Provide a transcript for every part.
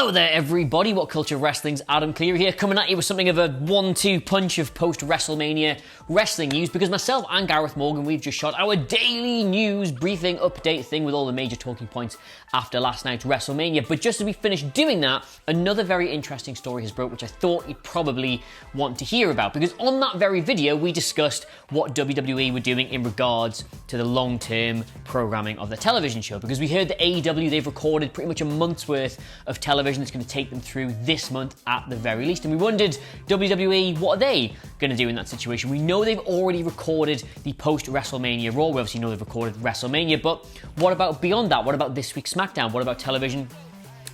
Hello there everybody, WhatCulture Wrestling's Adam Cleary here, coming at you with something of a 1-2 punch of post-WrestleMania wrestling news, because myself and Gareth Morgan, we've just shot our daily news briefing update thing with all the major talking points after last night's WrestleMania. But just as we finished doing that, another very interesting story has broke, which I thought you'd probably want to hear about, because on that very video we discussed what WWE were doing in regards to the long-term programming of the television show, because we heard that AEW, they've recorded pretty much a month's worth of television that's going to take them through this month at the very least. And we wondered, WWE, what are they going to do in that situation? We know they've already recorded the post-WrestleMania Raw. We obviously know they've recorded WrestleMania, but what about beyond that? What about this week's SmackDown? What about television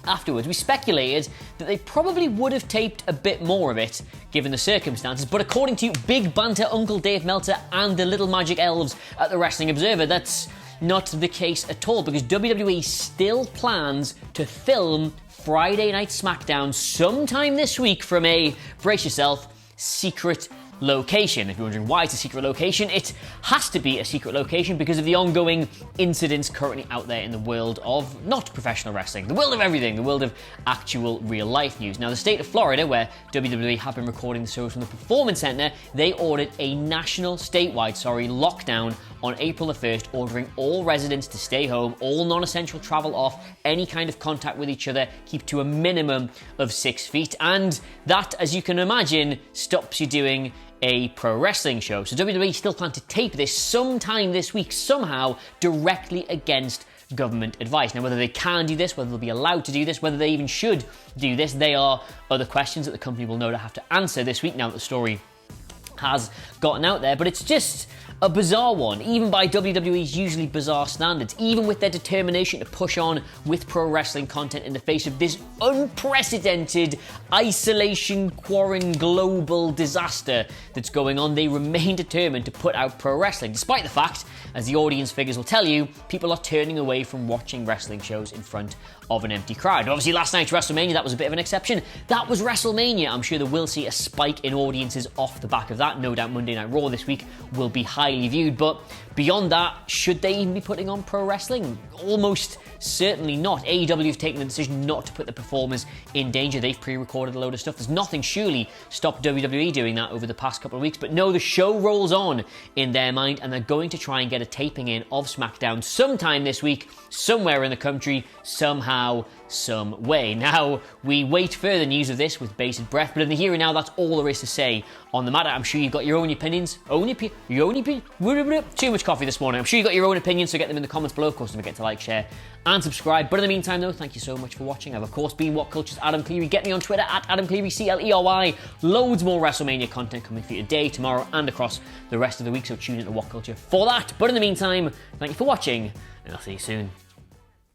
afterwards? We speculated that they probably would have taped a bit more of it given the circumstances, but according to Big Banter Uncle Dave Meltzer and the Little Magic Elves at the Wrestling Observer, that's not the case at all, because WWE still plans to film Friday Night SmackDown sometime this week from a, brace yourself, secret location. If you're wondering why it's a secret location, it has to be a secret location because of the ongoing incidents currently out there in the world of not professional wrestling, the world of everything, the world of actual real life news. Now, the state of Florida, where WWE have been recording the shows from the Performance Center, they ordered a statewide lockdown on April the 1st, ordering all residents to stay home, all non-essential travel off, any kind of contact with each other, keep to a minimum of 6 feet. And that, as you can imagine, stops you doing a pro wrestling show. So WWE still plan to tape this sometime this week, somehow, directly against government advice. Now, whether they can do this, whether they'll be allowed to do this, whether they even should do this, they are other questions that the company will know to have to answer this week now that the story has gotten out there. But it's just a bizarre one, even by WWE's usually bizarre standards, even with their determination to push on with pro wrestling content in the face of this unprecedented isolation, quarantine, global disaster that's going on. They remain determined to put out pro wrestling, despite the fact, as the audience figures will tell you, people are turning away from watching wrestling shows in front of an empty crowd. Obviously, last night's WrestleMania, that was a bit of an exception. That was WrestleMania. I'm sure that we'll see a spike in audiences off the back of that. No doubt Monday Night Raw this week will be highly viewed, but beyond that, should they even be putting on pro wrestling? Almost certainly not. AEW have taken the decision not to put the performers in danger. They've pre-recorded a load of stuff. There's nothing surely stopped WWE doing that over the past couple of weeks, but no, the show rolls on in their mind, and they're going to try and get a taping in of SmackDown sometime this week, somewhere in the country, somehow, some way. Now, we wait further news of this with bated breath, but in the here and now, that's all there is to say on the matter. I'm sure you've got your own opinions. Too much coffee this morning. I'm sure you've got your own opinions, so get them in the comments below. Of course, don't forget to like, share, and subscribe. But in the meantime, though, thank you so much for watching. I've, of course, been WhatCulture's Adam Cleary. Get me on Twitter at Adam Cleary, CLERY. Loads more WrestleMania content coming for you today, tomorrow, and across the rest of the week, so tune into WhatCulture for that. But in the meantime, thank you for watching, and I'll see you soon.